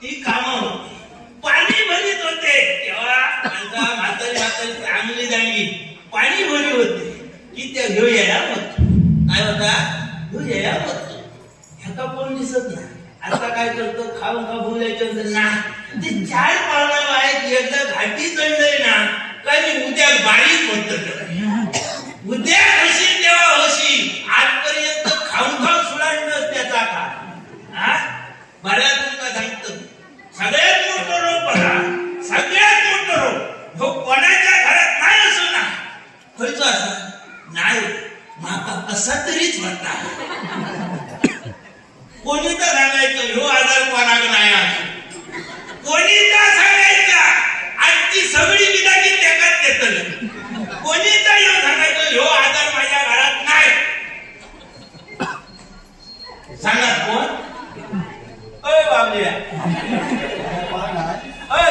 ती कामं होती. पाणी भरीत होते तेव्हा माझा म्हातारी चांगली झाली. पाणी भरी होते की त्या घेऊ या म्हणतो. काय होता घेऊ या म्हणतो. ह्याचा कोण दिसत नाही. आता काय करतो खाऊन का बोलायचं ना. ते 4 पावलं आहेत. एकदा घाटी चढलंय ना काय मी उद्या बारीक म्हणतो. उद्या हशी तेव्हा हशी. आजपर्यंत खाऊन खाऊन सुलाडणं त्याचा का. हा बऱ्याच तुला सांगतो सगळ्यात मोठं रोग बघा. सगळ्यात मोठं रोग हो कोणाच्या घरात नाही असो ना. खरंच असं नाही माका कसा तरीच म्हणता. कोणी तर सांगायचं ह्यो आजार कोणाक नाही असो. कोणी तर सांगायचा आजची सगळी बिदागी त्याच्यात घेतलं. कोणी तर ह्यो सांगायचं ह्यो आजार माझ्या घरात नाही. सांगा कोण. अय बाबल्या अय